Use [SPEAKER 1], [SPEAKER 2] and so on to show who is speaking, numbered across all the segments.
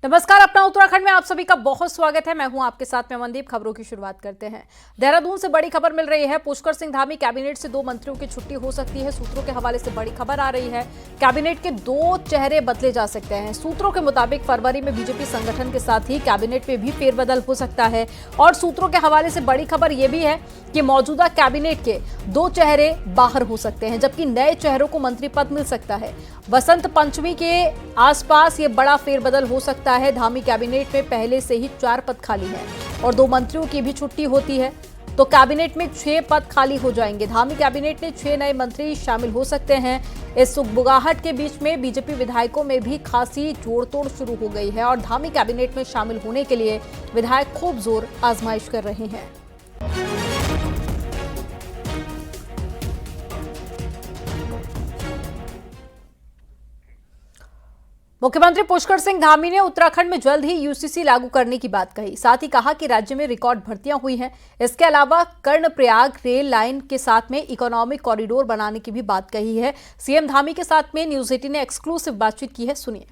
[SPEAKER 1] नमस्कार, अपना उत्तराखंड में आप सभी का बहुत स्वागत है। मैं हूं आपके साथ में अमनदीप। खबरों की शुरुआत करते हैं। देहरादून से बड़ी खबर मिल रही है। पुष्कर सिंह धामी कैबिनेट से 2 मंत्रियों की छुट्टी हो सकती है। सूत्रों के हवाले से बड़ी खबर आ रही है। कैबिनेट के 2 चेहरे बदले जा सकते हैं। सूत्रों के मुताबिक फरवरी में बीजेपी संगठन के साथ ही कैबिनेट में भी फेरबदल हो सकता है। और सूत्रों के हवाले से बड़ी खबर यह भी है कि मौजूदा कैबिनेट के 2 चेहरे बाहर हो सकते हैं, जबकि नए चेहरों को मंत्री पद मिल सकता है। वसंत पंचमी के आसपास ये बड़ा फेरबदल हो सकता है। धामी कैबिनेट में पहले से ही 4 पद खाली हैं और 2 मंत्रियों की भी छुट्टी होती है, तो कैबिनेट में 6 पद खाली हो जाएंगे। धामी कैबिनेट में 6 नए मंत्री शामिल हो सकते हैं। इस सुगबुगाहट के बीच में बीजेपी विधायकों में भी खासी जोड़तोड़ शुरू हो गई है और धामी कैबिनेट में शामिल होने के लिए विधायक खूब जोर आजमाइश कर रहे हैं। मुख्यमंत्री पुष्कर सिंह धामी ने उत्तराखंड में जल्द ही यूसीसी लागू करने की बात कही। साथ ही कहा कि राज्य में रिकॉर्ड भर्तियां हुई हैं। इसके अलावा कर्णप्रयाग रेल लाइन के साथ में इकोनॉमिक कॉरिडोर बनाने की भी बात कही है। सीएम धामी के साथ में न्यूज 18 ने एक्सक्लूसिव बातचीत की है, सुनिए।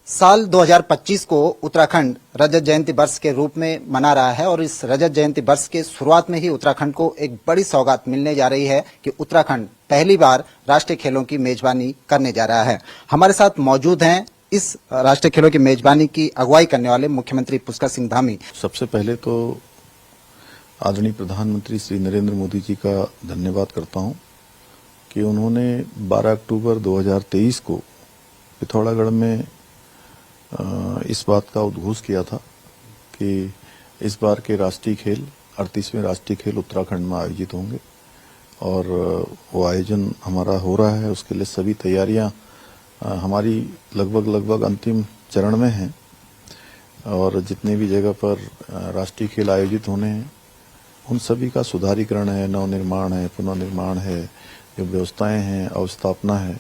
[SPEAKER 2] साल 2025 को उत्तराखंड रजत जयंती वर्ष के रूप में मना रहा है और इस रजत जयंती वर्ष के शुरुआत में ही उत्तराखंड को एक बड़ी सौगात मिलने जा रही है कि उत्तराखंड पहली बार राष्ट्रीय खेलों की मेजबानी करने जा रहा है। हमारे साथ मौजूद हैं इस राष्ट्रीय खेलों की मेजबानी की अगुवाई करने वाले मुख्यमंत्री पुष्कर सिंह धामी।
[SPEAKER 3] सबसे पहले तो आदरणीय प्रधानमंत्री श्री नरेंद्र मोदी जी का धन्यवाद करता हूं कि उन्होंने 12 अक्टूबर 2023 को पिथौरागढ़ में इस बात का उद्घोष किया था कि इस बार के राष्ट्रीय खेल 38वें राष्ट्रीय खेल उत्तराखंड में आयोजित होंगे और वो आयोजन हमारा हो रहा है। उसके लिए सभी तैयारियां हमारी लगभग अंतिम चरण में हैं और जितने भी जगह पर राष्ट्रीय खेल आयोजित होने हैं उन सभी का सुधारीकरण है, नवनिर्माण है, पुनर्निर्माण है, जो व्यवस्थाएं हैं, अवस्थापना है,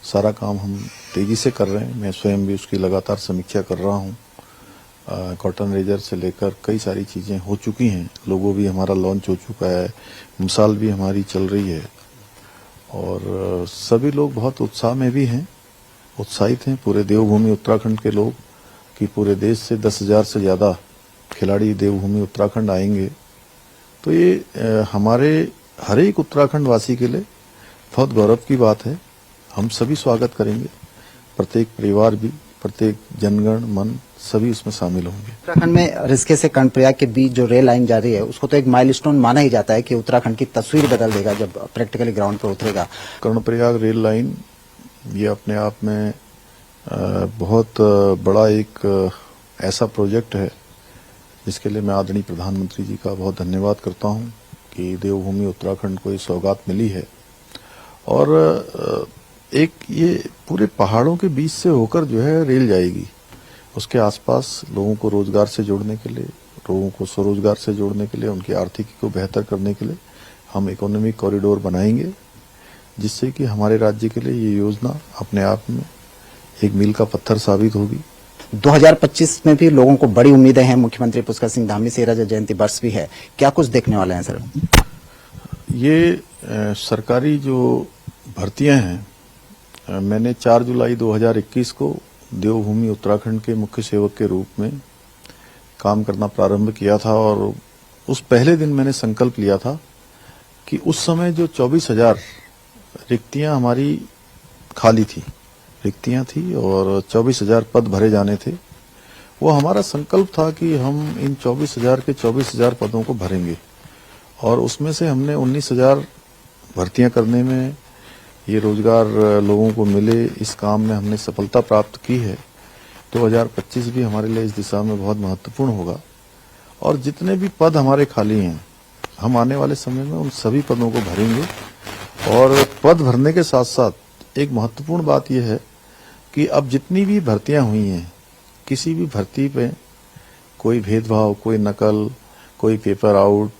[SPEAKER 3] सारा काम हम तेजी से कर रहे हैं। मैं स्वयं भी उसकी लगातार समीक्षा कर रहा हूं। कॉटन रेजर से लेकर कई सारी चीजें हो चुकी हैं। लोगो भी हमारा लॉन्च हो चुका है, मिसाल भी हमारी चल रही है और सभी लोग बहुत उत्साह में भी हैं, उत्साहित हैं। पूरे देवभूमि उत्तराखंड के लोग कि पूरे देश से 10,000 से ज्यादा खिलाड़ी देवभूमि उत्तराखंड आएंगे, तो ये हमारे हर एक उत्तराखंड वासी के लिए बहुत गौरव की बात है। हम सभी स्वागत करेंगे, प्रत्येक परिवार भी, प्रत्येक जनगण मन सभी उसमें शामिल होंगे।
[SPEAKER 2] उत्तराखंड में ऋषिकेश से कर्णप्रयाग के बीच जो रेल लाइन जा रही है उसको तो एक माइलस्टोन माना ही जाता है कि उत्तराखंड की तस्वीर बदल देगा जब प्रैक्टिकली ग्राउंड पर उतरेगा।
[SPEAKER 3] कर्णप्रयाग रेल लाइन ये अपने आप में बहुत बड़ा एक ऐसा प्रोजेक्ट है जिसके लिए मैं आदरणीय प्रधानमंत्री जी का बहुत धन्यवाद करता हूं कि देवभूमि उत्तराखंड को ये सौगात मिली है। और एक ये पूरे पहाड़ों के बीच से होकर जो है रेल जाएगी, उसके आसपास लोगों को रोजगार से जोड़ने के लिए, लोगों को स्वरोजगार से जोड़ने के लिए, उनकी आर्थिकी को बेहतर करने के लिए हम इकोनॉमिक कॉरिडोर बनाएंगे, जिससे कि हमारे राज्य के लिए ये योजना अपने आप में एक मील का पत्थर साबित होगी।
[SPEAKER 2] 2025 में भी लोगों को बड़ी उम्मीदें हैं। मुख्यमंत्री पुष्कर सिंह धामी से रजत जयंती वर्ष भी है, क्या कुछ देखने वाले हैं सर?
[SPEAKER 3] ये सरकारी जो भर्तियां हैं, मैंने 4 जुलाई 2021 को देवभूमि उत्तराखंड के मुख्य सेवक के रूप में काम करना प्रारंभ किया था और उस पहले दिन मैंने संकल्प लिया था कि उस समय जो 24,000 रिक्तियां हमारी खाली थी, रिक्तियां थी और 24,000 पद भरे जाने थे। वो हमारा संकल्प था कि हम इन 24,000 के 24,000 पदों को भरेंगे और उसमें से हमने 19,000 भर्तियां करने में, ये रोजगार लोगों को मिले, इस काम में हमने सफलता प्राप्त की है। 2025 भी हमारे लिए इस दिशा में बहुत महत्वपूर्ण होगा और जितने भी पद हमारे खाली हैं हम आने वाले समय में उन सभी पदों को भरेंगे। और पद भरने के साथ साथ एक महत्वपूर्ण बात यह है कि अब जितनी भी भर्तियां हुई हैं, किसी भी भर्ती पे कोई भेदभाव, कोई नकल, कोई पेपर आउट,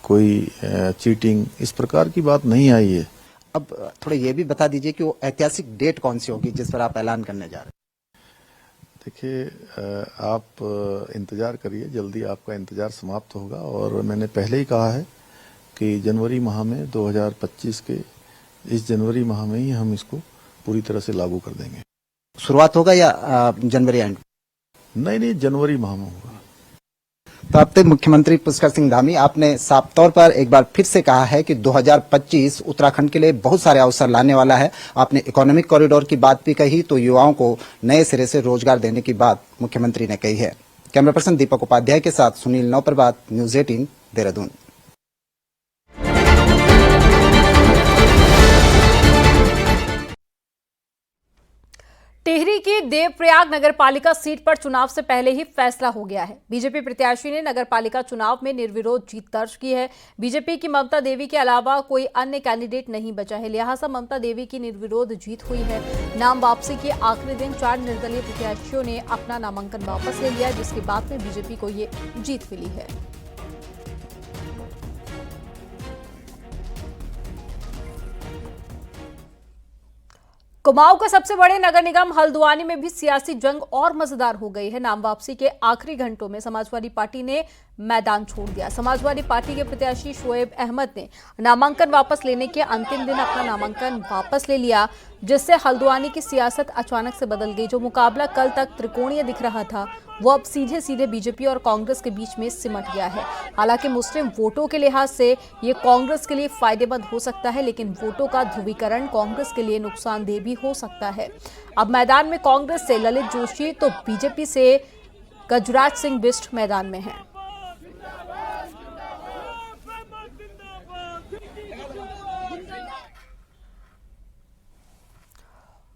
[SPEAKER 3] कोई चीटिंग, इस प्रकार की बात नहीं आई है।
[SPEAKER 2] अब थोड़ा ये भी बता दीजिए कि वो ऐतिहासिक डेट कौन सी होगी जिस पर आप ऐलान करने जा रहे हैं?
[SPEAKER 3] देखिए, आप इंतजार करिए, जल्दी आपका इंतजार समाप्त होगा और मैंने पहले ही कहा है कि जनवरी माह में 2025 के इस जनवरी माह में ही हम इसको पूरी तरह से लागू कर देंगे।
[SPEAKER 2] शुरुआत होगा या जनवरी एंड?
[SPEAKER 3] नहीं, जनवरी माह में होगा।
[SPEAKER 2] तो अब तक मुख्यमंत्री पुष्कर सिंह धामी आपने साफ तौर पर एक बार फिर से कहा है कि 2025 उत्तराखंड के लिए बहुत सारे अवसर लाने वाला है। आपने इकोनॉमिक कॉरिडोर की बात भी कही, तो युवाओं को नए सिरे से रोजगार देने की बात मुख्यमंत्री ने कही है। कैमरा पर्सन दीपक उपाध्याय के साथ सुनील नौप्रभात, न्यूज 18 देहरादून।
[SPEAKER 1] टिहरी की देवप्रयाग नगरपालिका सीट पर चुनाव से पहले ही फैसला हो गया है। बीजेपी प्रत्याशी ने नगरपालिका चुनाव में निर्विरोध जीत दर्ज की है। बीजेपी की ममता देवी के अलावा कोई अन्य कैंडिडेट नहीं बचा है, लिहाजा ममता देवी की निर्विरोध जीत हुई है। नाम वापसी के आखिरी दिन 4 निर्दलीय प्रत्याशियों ने अपना नामांकन वापस ले लिया, जिसके बाद में बीजेपी को ये जीत मिली है। कुमाऊं के सबसे बड़े नगर निगम हल्द्वानी में भी सियासी जंग और मजेदार हो गई है। नाम वापसी के आखिरी घंटों में समाजवादी पार्टी ने मैदान छोड़ दिया। समाजवादी पार्टी के प्रत्याशी शोएब अहमद ने नामांकन वापस लेने के अंतिम दिन अपना नामांकन वापस ले लिया, जिससे हल्द्वानी की सियासत अचानक से बदल गई। जो मुकाबला कल तक त्रिकोणीय दिख रहा था, वो अब सीधे सीधे बीजेपी और कांग्रेस के बीच में सिमट गया है। हालांकि मुस्लिम वोटों के लिहाज से ये कांग्रेस के लिए फायदेमंद हो सकता है, लेकिन वोटों का ध्रुवीकरण कांग्रेस के लिए नुकसानदेह भी हो सकता है। अब मैदान में कांग्रेस से ललित जोशी तो बीजेपी से गजराज सिंह बिष्ट मैदान में हैं।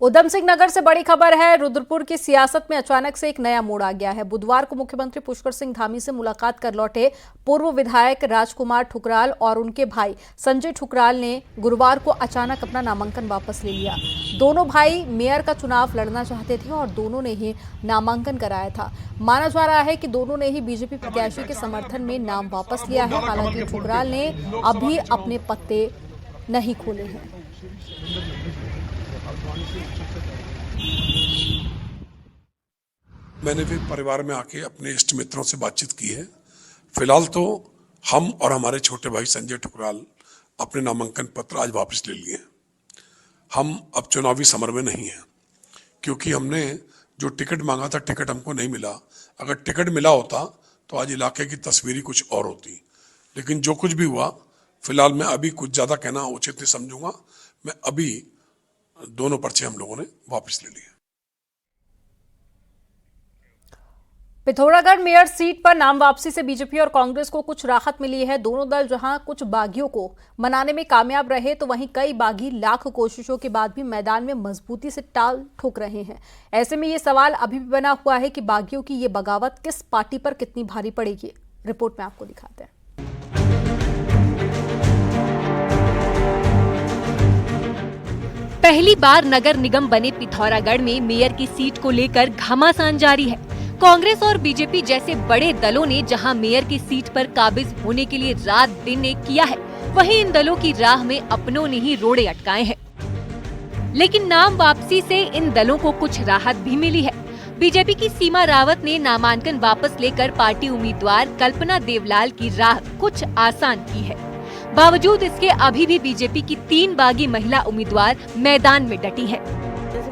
[SPEAKER 1] उधम सिंह नगर से बड़ी खबर है। रुद्रपुर की सियासत में अचानक से एक नया मोड़ आ गया है। बुधवार को मुख्यमंत्री पुष्कर सिंह धामी से मुलाकात कर लौटे पूर्व विधायक राजकुमार ठुकराल और उनके भाई संजय ठुकराल ने गुरुवार को अचानक अपना नामांकन वापस ले लिया। दोनों भाई मेयर का चुनाव लड़ना चाहते थे और दोनों ने ही नामांकन कराया था। माना जा रहा है कि दोनों ने ही बीजेपी प्रत्याशी के समर्थन में नाम वापस लिया है। हालांकि ठुकराल ने अभी अपने पत्ते नहीं खोले हैं।
[SPEAKER 4] मैंने भी परिवार में आके अपने इष्ट मित्रों से बातचीत की है। फिलहाल तो हम और हमारे छोटे भाई संजय ठुकराल अपने नामांकन पत्र आज वापस ले लिए। हम अब चुनावी समर में नहीं हैं, क्योंकि हमने जो टिकट मांगा था, टिकट हमको नहीं मिला। अगर टिकट मिला होता तो आज इलाके की तस्वीर कुछ और होती। लेकिन जो कुछ भी हुआ, फिलहाल मैं अभी कुछ ज़्यादा कहना उचित नहीं समझूंगा। मैं अभी दोनों पर्चे हम लोगों ने वापस ले लिए।
[SPEAKER 1] पिथौरागढ़ मेयर सीट पर नाम वापसी से बीजेपी और कांग्रेस को कुछ राहत मिली है। दोनों दल जहां कुछ बागियों को मनाने में कामयाब रहे, तो वहीं कई बागी लाख कोशिशों के बाद भी मैदान में मजबूती से टाल ठोक रहे हैं। ऐसे में ये सवाल अभी भी बना हुआ है कि बागियों की ये बगावत किस पार्टी पर कितनी भारी पड़ेगी। रिपोर्ट में आपको दिखाते हैं।
[SPEAKER 5] पहली बार नगर निगम बने पिथौरागढ़ में मेयर की सीट को लेकर घमासान जारी है। कांग्रेस और बीजेपी जैसे बड़े दलों ने जहां मेयर की सीट पर काबिज होने के लिए रात दिन एक किया है, वहीं इन दलों की राह में अपनों ने ही रोड़े अटकाए हैं। लेकिन नाम वापसी से इन दलों को कुछ राहत भी मिली है। बीजेपी की सीमा रावत ने नामांकन वापस लेकर पार्टी उम्मीदवार कल्पना देवलाल की राह कुछ आसान की है। बावजूद इसके अभी भी बीजेपी की 3 बागी महिला उम्मीदवार मैदान में डटी है।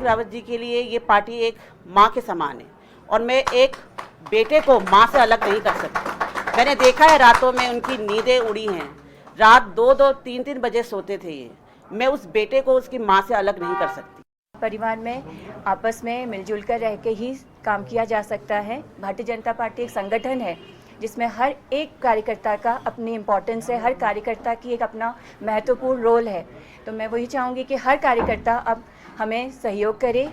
[SPEAKER 6] रावत जी के लिए ये पार्टी एक माँ के समान है और मैं एक बेटे को माँ से अलग नहीं कर सकती। मैंने देखा है रातों में उनकी नींदें उड़ी हैं। रात 2-2, 3-3 बजे सोते थे ये। मैं उस बेटे को उसकी माँ से अलग नहीं कर सकती।
[SPEAKER 7] परिवार में आपस में मिलजुल कर रह के ही काम किया जा सकता है। भारतीय जनता पार्टी एक संगठन है जिसमें हर एक कार्यकर्ता का अपनी इम्पोर्टेंस है, हर कार्यकर्ता की एक अपना महत्वपूर्ण रोल है। तो मैं वही चाहूँगी कि हर कार्यकर्ता अब हमें सहयोग करे।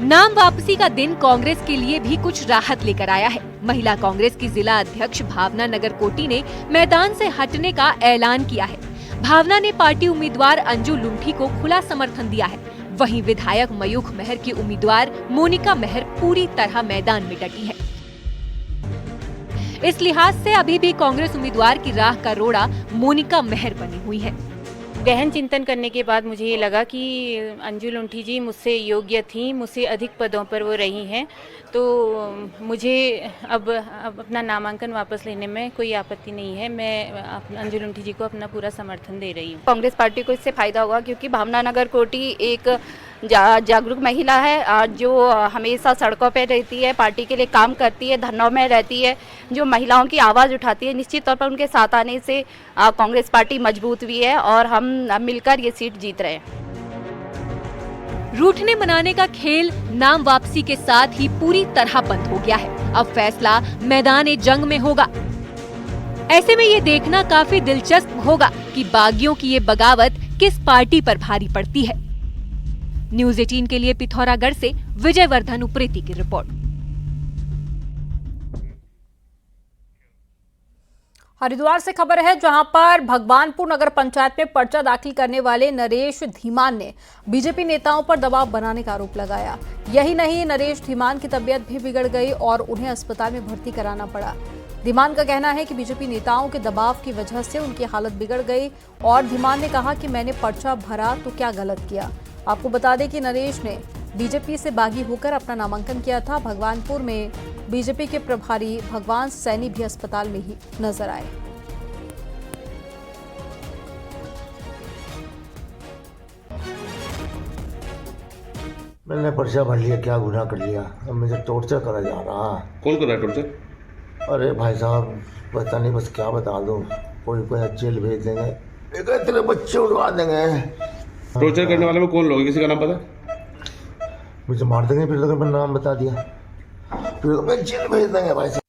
[SPEAKER 5] नाम वापसी का दिन कांग्रेस के लिए भी कुछ राहत लेकर आया है। महिला कांग्रेस की जिला अध्यक्ष भावना नगरकोटी ने मैदान से हटने का ऐलान किया है। भावना ने पार्टी उम्मीदवार अंजू लुंठी को खुला समर्थन दिया है। वहीं विधायक मयूख महर की उम्मीदवार मोनिका महर पूरी तरह मैदान में डटी है। इस लिहाज से अभी भी कांग्रेस उम्मीदवार की राह का रोड़ा मोनिका महर बनी हुई है।
[SPEAKER 8] गहन चिंतन करने के बाद मुझे ये लगा कि अंजू लुंठी जी मुझसे योग्य थी, मुझसे अधिक पदों पर वो रही हैं, तो मुझे अब अपना नामांकन वापस लेने में कोई आपत्ति नहीं है। मैं अंजू लुंठी जी को अपना पूरा समर्थन दे रही हूँ।
[SPEAKER 7] कांग्रेस पार्टी को इससे फायदा होगा क्योंकि भावना नगर कोटी एक
[SPEAKER 9] जागरूक महिला है, जो हमेशा सड़कों पर रहती है, पार्टी के लिए काम करती है, धरनों में रहती है, जो महिलाओं की आवाज़ उठाती है। निश्चित तौर पर उनके साथ आने से कांग्रेस पार्टी मजबूत हुई है और हम मिलकर ये सीट जीत रहे हैं।
[SPEAKER 5] रूठने मनाने का खेल नाम वापसी के साथ ही पूरी तरह बंद हो गया है। अब फैसला मैदान जंग में होगा। ऐसे में ये देखना काफी दिलचस्प होगा कि बागियों की ये बगावत किस पार्टी पर भारी पड़ती है। न्यूज़ 18 के लिए पिथौरागढ़ से विजयवर्धन उप्रेती की रिपोर्ट।
[SPEAKER 1] हरिद्वार से खबर है, जहां पर भगवानपुर नगर पंचायत में पर्चा दाखिल करने वाले नरेश धीमान ने बीजेपी नेताओं पर दबाव बनाने का आरोप लगाया। यही नहीं, नरेश धीमान की तबीयत भी बिगड़ गई और उन्हें अस्पताल में भर्ती कराना पड़ा। धीमान का कहना है कि बीजेपी नेताओं के दबाव की वजह से उनकी हालत बिगड़ गई और धीमान ने कहा कि मैंने पर्चा भरा तो क्या गलत किया। आपको बता दें कि नरेश ने बीजेपी से बागी होकर अपना नामांकन किया था। भगवानपुर में बीजेपी के प्रभारी भगवान सैनी भी अस्पताल में ही नजर आए।
[SPEAKER 10] मैंने पर्चा भर लिया, क्या गुनाह कर लिया? अब मुझे टॉर्चर करा जा रहा।
[SPEAKER 11] कौन कर रहा है टॉर्चर?
[SPEAKER 10] अरे भाई साहब पता नहीं, बस क्या बता दो, कोई जेल भेज देंगे, तेरे बच्चे उड़वा देंगे।
[SPEAKER 11] टॉर्चर करने वाले में कौन लोग, किसी का नाम पता?
[SPEAKER 10] मुझे मार देंगे, फिर अगर मैंने नाम बता दिया फिर मैं जेल भेज देंगे भाई साहब।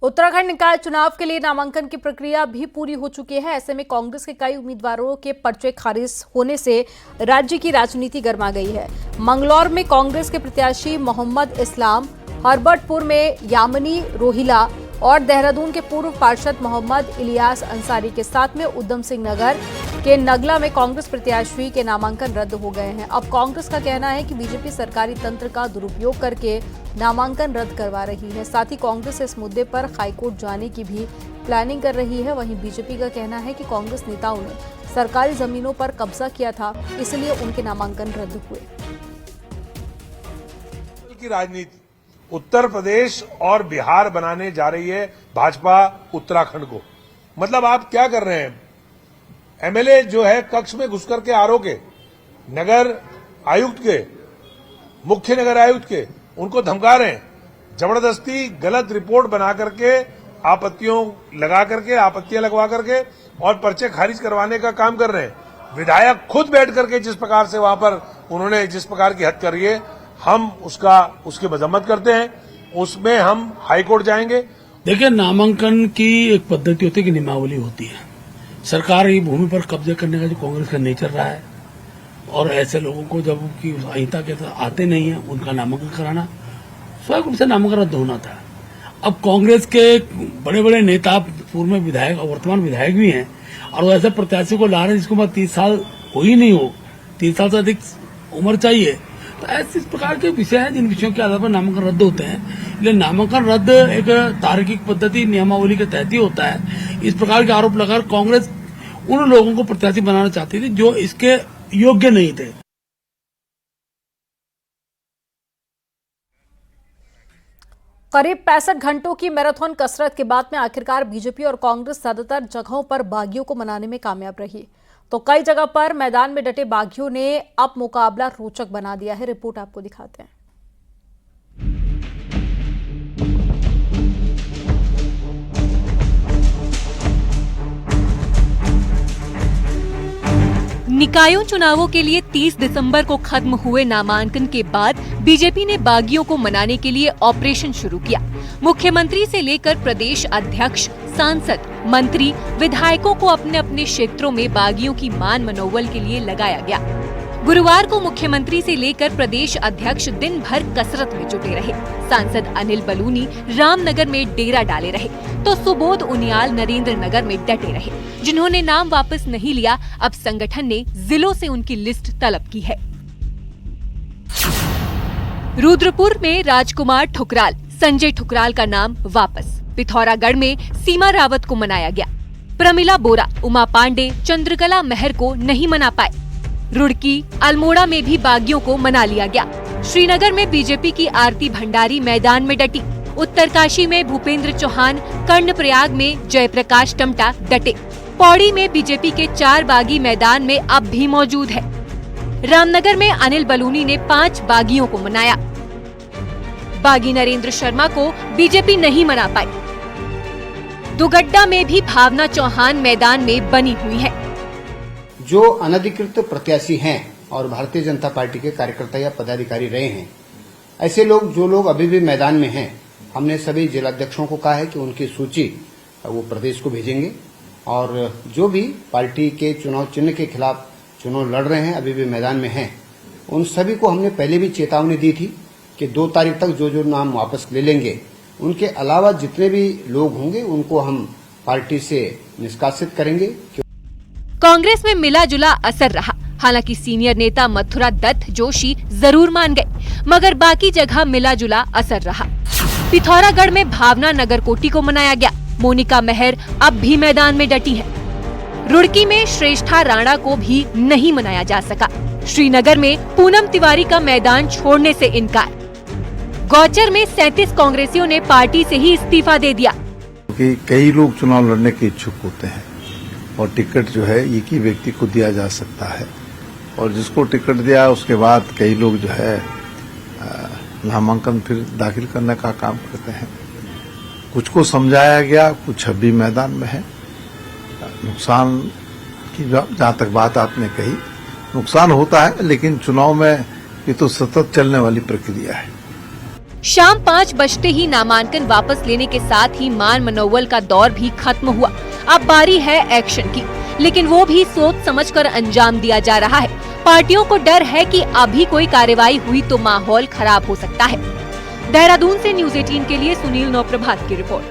[SPEAKER 1] उत्तराखंड निकाय चुनाव के लिए नामांकन की प्रक्रिया भी पूरी हो चुकी है। ऐसे में कांग्रेस के कई उम्मीदवारों के पर्चे खारिज होने से राज्य की राजनीति गर्मा गई है। मंगलौर में कांग्रेस के प्रत्याशी मोहम्मद इस्लाम, हरबटपुर में यामिनी रोहिला और देहरादून के पूर्व पार्षद मोहम्मद इलियास अंसारी के साथ में उधम सिंह नगर के नगला में कांग्रेस प्रत्याशी के नामांकन रद्द हो गए हैं। अब कांग्रेस का कहना है कि बीजेपी सरकारी तंत्र का दुरुपयोग करके नामांकन रद्द करवा रही है। साथ ही कांग्रेस इस मुद्दे पर हाईकोर्ट जाने की भी प्लानिंग कर रही है। वहीं बीजेपी का कहना है कि कांग्रेस नेताओं ने सरकारी जमीनों पर कब्जा किया था, इसलिए उनके नामांकन रद्द हुए।
[SPEAKER 12] की राजनीति उत्तर प्रदेश और बिहार बनाने जा रही है भाजपा उत्तराखंड को। मतलब आप क्या कर रहे हैं? एमएलए जो है कक्ष में घुस करके आरओ के, नगर आयुक्त के, मुख्य नगर आयुक्त के, उनको धमका रहे हैं। जबरदस्ती गलत रिपोर्ट बना करके आपत्तियां लगवा करके और पर्चे खारिज करवाने का काम कर रहे हैं। विधायक खुद बैठ करके जिस प्रकार से वहां पर उन्होंने जिस प्रकार की हद करी है, हम उसकी मजम्मत करते हैं। उसमें हम हाईकोर्ट जाएंगे।
[SPEAKER 13] देखिए, नामांकन की एक पद्धति होती है कि नियमावली होती है। सरकारी भूमि पर कब्जे करने का जो कांग्रेस का नेचर रहा है और ऐसे लोगों को जब उनकी अहिंसा के साथ आते नहीं है उनका नामांकन कराना, स्वयं उनसे नामांकन रद्द होना था। अब कांग्रेस के बड़े बड़े नेता, पूर्व में विधायक और वर्तमान विधायक भी हैं, और वो ऐसे प्रत्याशी को ला रहे हैं जिसको बाद 30 साल हो ही नहीं हो, 30 साल से अधिक उम्र चाहिए। तो ऐसे इस प्रकार के विषय हैं जिन विषयों के आधार पर नामांकन रद्द होते हैं। इसलिए नामांकन रद्द एक तार्किक पद्धति नियमावली के तहत ही होता है। इस प्रकार के आरोप लगाकर कांग्रेस उन लोगों को प्रत्याशी बनाना चाहती थी जो इसके योग्य नहीं थे।
[SPEAKER 1] करीब 65 घंटों की मैराथन कसरत के बाद में आखिरकार बीजेपी और कांग्रेस ज्यादातर जगहों पर बागियों को मनाने में कामयाब रही, तो कई जगह पर मैदान में डटे बागियों ने अब मुकाबला रोचक बना दिया है। रिपोर्ट आपको दिखाते हैं।
[SPEAKER 5] निकायों चुनावों के लिए 30 दिसंबर को खत्म हुए नामांकन के बाद बीजेपी ने बागियों को मनाने के लिए ऑपरेशन शुरू किया। मुख्यमंत्री से लेकर प्रदेश अध्यक्ष, सांसद, मंत्री, विधायकों को अपने अपने क्षेत्रों में बागियों की मान मनोबल के लिए लगाया गया। गुरुवार को मुख्यमंत्री से लेकर प्रदेश अध्यक्ष दिन भर कसरत में जुटे रहे। सांसद अनिल बलूनी रामनगर में डेरा डाले रहे, तो सुबोध उनियाल नरेंद्र नगर में डटे रहे। जिन्होंने नाम वापस नहीं लिया, अब संगठन ने जिलों से उनकी लिस्ट तलब की है। रुद्रपुर में राजकुमार ठुकराल, संजय ठुकराल का नाम वापस। पिथौरागढ़ में सीमा रावत को मनाया गया। प्रमिला बोरा, उमा पांडे, चंद्रकला मेहर को नहीं मना पाए। रुड़की, अल्मोड़ा में भी बागियों को मना लिया गया। श्रीनगर में बीजेपी की आरती भंडारी मैदान में डटी। उत्तरकाशी में भूपेंद्र चौहान, कर्णप्रयाग में जयप्रकाश टमटा डटे। पौड़ी में बीजेपी के 4 बागी मैदान में अब भी मौजूद है। रामनगर में अनिल बलूनी ने 5 बागियों को मनाया। बागी नरेंद्र शर्मा को बीजेपी नहीं मना पाई। दुगड्डा में भी भावना चौहान मैदान में बनी हुई है।
[SPEAKER 14] जो अनधिकृत प्रत्याशी हैं और भारतीय जनता पार्टी के कार्यकर्ता या पदाधिकारी रहे हैं, ऐसे लोग जो लोग अभी भी मैदान में हैं, हमने सभी जिलाध्यक्षों को कहा है कि उनकी सूची वो प्रदेश को भेजेंगे और जो भी पार्टी के चुनाव चिन्ह के खिलाफ चुनाव लड़ रहे हैं, अभी भी मैदान में हैं, उन सभी को हमने पहले भी चेतावनी दी थी कि 2 तारीख तक जो नाम वापस ले लेंगे, उनके अलावा जितने भी लोग होंगे उनको हम पार्टी से निष्कासित करेंगे।
[SPEAKER 5] कांग्रेस में मिला जुला असर रहा। हालांकि सीनियर नेता मथुरा दत्त जोशी जरूर मान गए, मगर बाकी जगह मिला जुला असर रहा। पिथौरागढ़ में भावना नगरकोटी को मनाया गया। मोनिका मेहर अब भी मैदान में डटी है। रुड़की में श्रेष्ठा राणा को भी नहीं मनाया जा सका। श्रीनगर में पूनम तिवारी का मैदान छोड़ने से इनकार। गौचर में 37 कांग्रेसियों ने पार्टी से ही इस्तीफा दे दिया।
[SPEAKER 3] कि कई लोग चुनाव लड़ने के इच्छुक होते हैं और टिकट जो है एक ही व्यक्ति को दिया जा सकता है, और जिसको टिकट दिया उसके बाद कई लोग जो है नामांकन फिर दाखिल करने का काम करते हैं। कुछ को समझाया गया, कुछ अभी मैदान में है। नुकसान की जहां तक बात आपने कही, नुकसान होता है, लेकिन चुनाव में ये तो सतत चलने वाली प्रक्रिया है।
[SPEAKER 5] शाम 5 बजते ही नामांकन वापस लेने के साथ ही मान मनोवल का दौर भी खत्म हुआ। अब बारी है एक्शन की, लेकिन वो भी सोच समझकर अंजाम दिया जा रहा है। पार्टियों को डर है कि अभी कोई कार्रवाई हुई तो माहौल खराब हो सकता है। देहरादून से न्यूज़ 18 के लिए सुनील नौप्रभात की रिपोर्ट।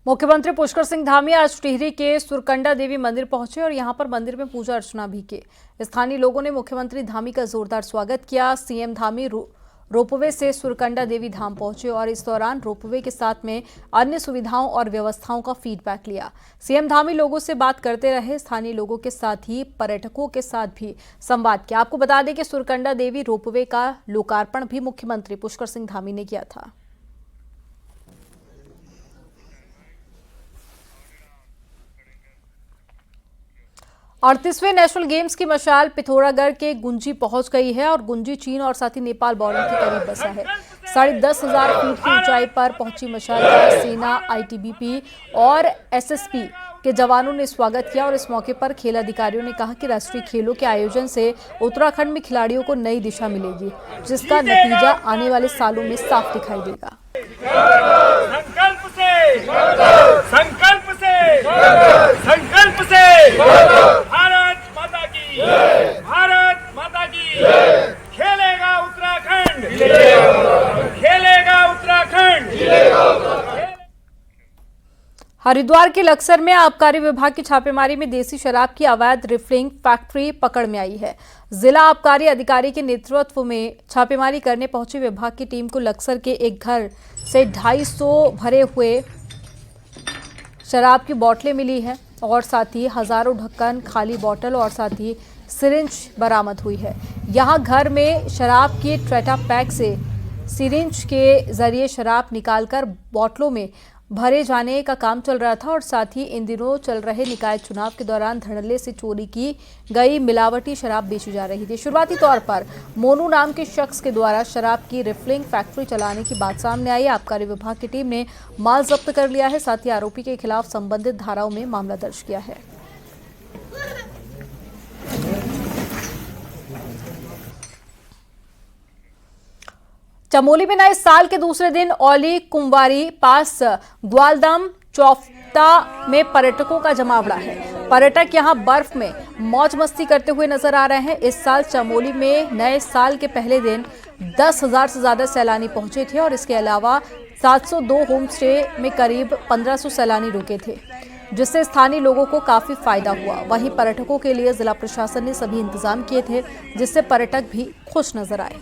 [SPEAKER 1] मुख्यमंत्री पुष्कर सिंह धामी आज टिहरी के सुरकंडा देवी मंदिर पहुंचे और यहां पर मंदिर में पूजा अर्चना भी की। स्थानीय लोगों ने मुख्यमंत्री धामी का जोरदार स्वागत किया। सीएम धामी रोपवे से सुरकंडा देवी धाम पहुंचे और इस दौरान रोपवे के साथ में अन्य सुविधाओं और व्यवस्थाओं का फीडबैक लिया। सीएम धामी लोगों से बात करते रहे। स्थानीय लोगों के साथ ही पर्यटकों के साथ भी संवाद किया। आपको बता दें कि सुरकंडा देवी रोपवे का लोकार्पण भी मुख्यमंत्री पुष्कर सिंह धामी ने किया था। अड़तीसवें नेशनल गेम्स की मशाल पिथौरागढ़ के गुंजी पहुंच गई है और गुंजी चीन और साथ ही नेपाल बॉर्डर के करीब बसा है। 10,500 फीट की ऊंचाई पर पहुंची मशाल का सेना, आईटीबीपी और एसएसपी के जवानों ने स्वागत किया और इस मौके पर खेल अधिकारियों ने कहा कि राष्ट्रीय खेलों के आयोजन से उत्तराखंड में खिलाड़ियों को नई दिशा मिलेगी, जिसका नतीजा आने वाले सालों में साफ दिखाई देगा।
[SPEAKER 15] संकल्प से भारत माता की खेलेगा उत्तराखंड, खेलेगा उत्तराखंड।
[SPEAKER 1] हरिद्वार के लक्सर में आबकारी विभाग की छापेमारी में देसी शराब की अवैध रिफिलिंग फैक्ट्री पकड़ में आई है। जिला आबकारी अधिकारी के नेतृत्व में छापेमारी करने पहुंची विभाग की टीम को लक्सर के एक घर से 250 भरे हुए शराब की बोतलें मिली है और साथ ही हजारों ढक्कन, खाली बोतल और साथ ही सिरिंज बरामद हुई है। यहां घर में शराब के ट्रेटा पैक से सिरिंज के जरिए शराब निकालकर बोतलों में भरे जाने का काम चल रहा था और साथ ही इन दिनों चल रहे निकाय चुनाव के दौरान धड़ल्ले से चोरी की गई मिलावटी शराब बेची जा रही थी। शुरुआती तौर पर मोनू नाम के शख्स के द्वारा शराब की रिफिलिंग फैक्ट्री चलाने की बात सामने आई। आबकारी विभाग की टीम ने माल जब्त कर लिया है, साथ ही आरोपी के खिलाफ संबंधित धाराओं में मामला दर्ज किया है। चमोली में नए साल के दूसरे दिन औली कुंवारी पास ग्वालदम चौफ्ता में पर्यटकों का जमावड़ा है। पर्यटक यहां बर्फ में मौज मस्ती करते हुए नजर आ रहे हैं। इस साल चमोली में नए साल के पहले दिन 10,000 से ज्यादा सैलानी पहुंचे थे और इसके अलावा 702 होम स्टे में करीब 1500 सैलानी रुके थे, जिससे स्थानीय लोगों को काफी फायदा हुआ। वहीं पर्यटकों के लिए जिला प्रशासन ने सभी इंतजाम किए थे, जिससे पर्यटक भी खुश नजर आए।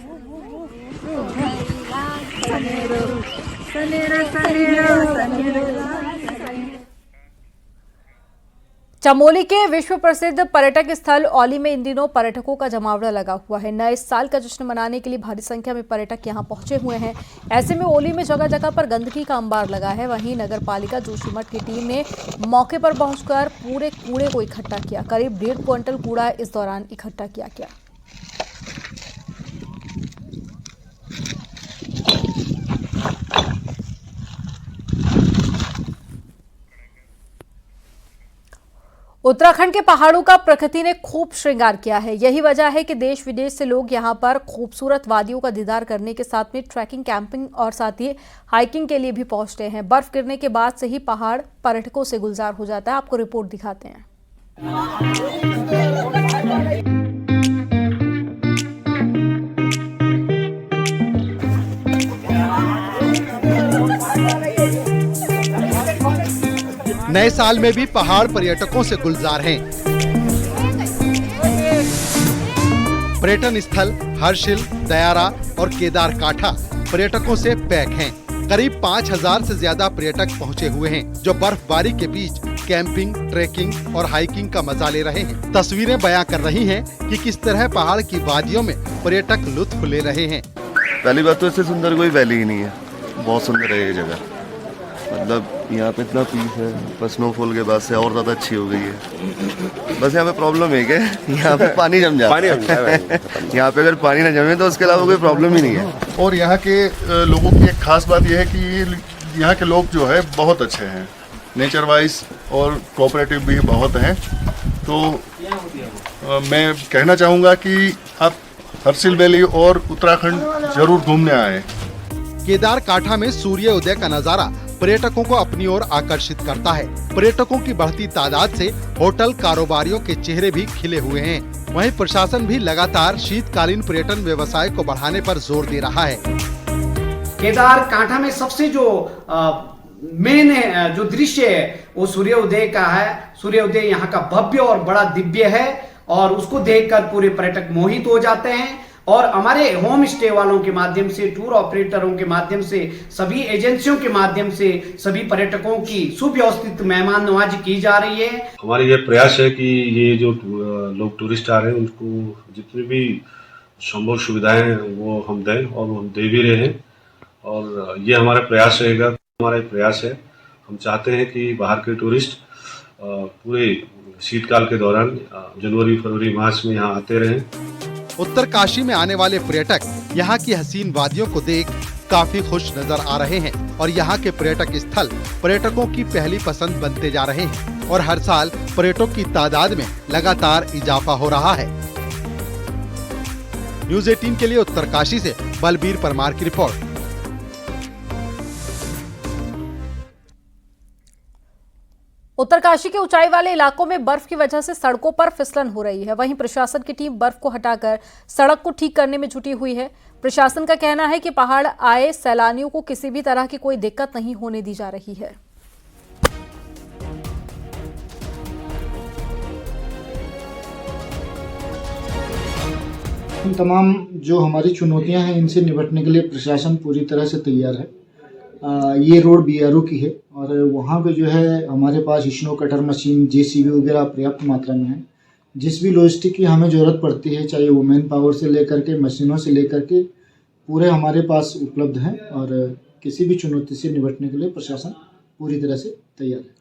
[SPEAKER 1] चमोली के विश्व प्रसिद्ध पर्यटक स्थल औली में इन दिनों पर्यटकों का जमावड़ा लगा हुआ है। नए साल का जश्न मनाने के लिए भारी संख्या में पर्यटक यहां पहुंचे हुए हैं। ऐसे में औली में जगह जगह पर गंदगी का अंबार लगा है। वहीं नगर पालिका जोशीमठ की टीम ने मौके पर पहुंचकर पूरे कूड़े को इकट्ठा किया। करीब 1.5 क्विंटल कूड़ा इस दौरान इकट्ठा किया गया। उत्तराखंड के पहाड़ों का प्रकृति ने खूब श्रृंगार किया है। यही वजह है कि देश विदेश से लोग यहां पर खूबसूरत वादियों का दीदार करने के साथ में ट्रैकिंग, कैंपिंग और साथ ही हाइकिंग के लिए भी पहुंचते हैं। बर्फ गिरने के बाद से ही पहाड़ पर्यटकों से गुलजार हो जाता है। आपको रिपोर्ट दिखाते हैं।
[SPEAKER 16] नए साल में भी पहाड़ पर्यटकों से गुलजार हैं। पर्यटन स्थल हर्षिल, दयारा और केदार काठा पर्यटकों से पैक हैं। करीब 5000 से ज्यादा पर्यटक पहुंचे हुए हैं, जो बर्फबारी के बीच कैंपिंग, ट्रैकिंग और हाइकिंग का मजा ले रहे हैं। तस्वीरें बयां कर रही हैं कि किस तरह पहाड़ की वादियों में पर्यटक लुत्फ ले रहे हैं।
[SPEAKER 17] पहली बात तो इससे सुंदर कोई वैली ही नहीं है। बहुत सुंदर है ये जगह। मतलब यहाँ पे इतना पीस है, पर स्नोफॉल के बाद से और ज़्यादा अच्छी हो गई है। बस यहाँ पे प्रॉब्लम है कि यहाँ पे पानी जम जाता है। यहाँ पे अगर पानी ना जमे तो उसके अलावा कोई प्रॉब्लम ही नहीं है।
[SPEAKER 18] और यहाँ के लोगों की एक खास बात यह है कि यहाँ के लोग जो है बहुत अच्छे हैं, नेचर वाइज और कोऑपरेटिव भी बहुत हैं। तो मैं कहना चाहूँगा कि आप हर्षिल वैली और उत्तराखंड जरूर घूमने आए।
[SPEAKER 16] केदार काठा में सूर्य उदय का नजारा पर्यटकों को अपनी ओर आकर्षित करता है। पर्यटकों की बढ़ती तादाद से होटल कारोबारियों के चेहरे भी खिले हुए हैं। वहीं प्रशासन भी लगातार शीतकालीन पर्यटन व्यवसाय को बढ़ाने पर जोर दे रहा है।
[SPEAKER 19] केदार काठा में सबसे जो मेन जो दृश्य है वो सूर्य उदय का है। सूर्य उदय यहाँ का भव्य और बड़ा दिव्य है और उसको देखकर पूरे पर्यटक मोहित हो जाते हैं। और हमारे होम स्टे वालों के माध्यम से, टूर ऑपरेटरों के माध्यम से, सभी एजेंसियों के माध्यम से सभी पर्यटकों की सुव्यवस्थित मेहमान नवाजी की जा रही है।
[SPEAKER 11] हमारी ये प्रयास है कि ये जो लोग टूरिस्ट आ रहे हैं उनको जितनी भी संभव सुविधाएं हैं वो हम दें और हम दे भी रहे हैं। और ये हमारा प्रयास रहेगा। हमारा प्रयास है, हम चाहते हैं कि बाहर के टूरिस्ट पूरे शीतकाल के दौरान जनवरी, फरवरी, मार्च में यहाँ आते रहें।
[SPEAKER 16] उत्तरकाशी में आने वाले पर्यटक यहाँ की हसीन वादियों को देख काफी खुश नजर आ रहे हैं और यहाँ के पर्यटक स्थल पर्यटकों की पहली पसंद बनते जा रहे हैं और हर साल पर्यटकों की तादाद में लगातार इजाफा हो रहा है। न्यूज़ 18 के लिए उत्तरकाशी से बलबीर परमार की रिपोर्ट।
[SPEAKER 1] उत्तरकाशी के ऊंचाई वाले इलाकों में बर्फ की वजह से सड़कों पर फिसलन हो रही है। वहीं प्रशासन की टीम बर्फ को हटाकर सड़क को ठीक करने में जुटी हुई है। प्रशासन का कहना है कि पहाड़ आए सैलानियों को किसी भी तरह की कोई दिक्कत नहीं होने दी जा रही है।
[SPEAKER 20] तमाम जो हमारी चुनौतियां हैं इनसे निपटने के लिए प्रशासन पूरी तरह से तैयार है। ये रोड बीआरओ की है और वहाँ पे जो है हमारे पास स्नो कटर मशीन, जेसीबी वगैरह पर्याप्त मात्रा में है। जिस भी लॉजिस्टिक की हमें ज़रूरत पड़ती है, चाहे वो मैन पावर से लेकर के मशीनों से लेकर के पूरे हमारे पास उपलब्ध हैं और किसी भी चुनौती से निपटने के लिए प्रशासन पूरी तरह से तैयार है।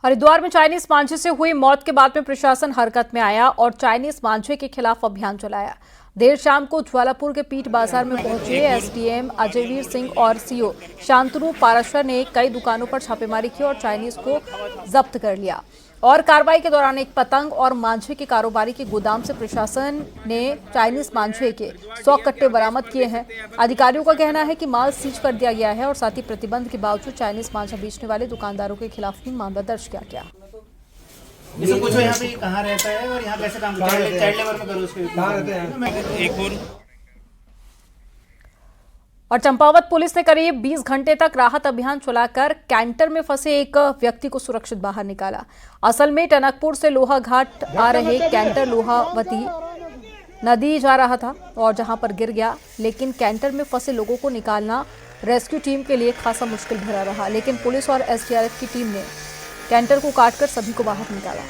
[SPEAKER 1] हरिद्वार में चाइनीज मांझे से हुई मौत के बाद में प्रशासन हरकत में आया और चाइनीज मांझे के खिलाफ अभियान चलाया। देर शाम को ज्वालापुर के पीठ बाजार में पहुंचे एसडीएम अजयवीर सिंह और सीओ शांतनु पाराशर ने कई दुकानों पर छापेमारी की और चाइनीज को जब्त कर लिया। और कार्रवाई के दौरान एक पतंग और मांझे के कारोबारी के गोदाम से प्रशासन ने चाइनीज मांझे के 100 कट्टे बरामद किए हैं। अधिकारियों का कहना है कि माल सीज कर दिया गया है और साथ ही प्रतिबंध के बावजूद चाइनीज मांझा बेचने वाले दुकानदारों के खिलाफ भी मामला दर्ज किया गया।
[SPEAKER 21] पूछो यहाँ पे कहाँ रहता है और यहाँ कैसे काम करता है? चाइल्ड लेबर में करो उसके कहाँ रहते हैं। एक
[SPEAKER 1] और चंपावत पुलिस ने करीब 20 घंटे तक राहत अभियान चलाकर कैंटर में फंसे एक व्यक्ति को सुरक्षित बाहर निकाला। असल में टनकपुर से लोहा घाट आ रहे कैंटर लोहावती नदी जा रहा था और जहां पर गिर गया, लेकिन कैंटर में फंसे लोगों को निकालना रेस्क्यू टीम के लिए खासा मुश्किल भरा रहा, लेकिन पुलिस और एसडीआरएफ की टीम ने कैंटर को काटकर सभी को बाहर निकाला।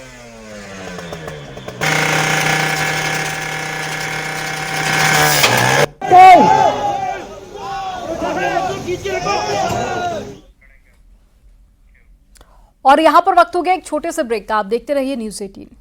[SPEAKER 1] और यहां पर वक्त हो गया एक छोटे से ब्रेक का। आप देखते रहिए न्यूज़ 18।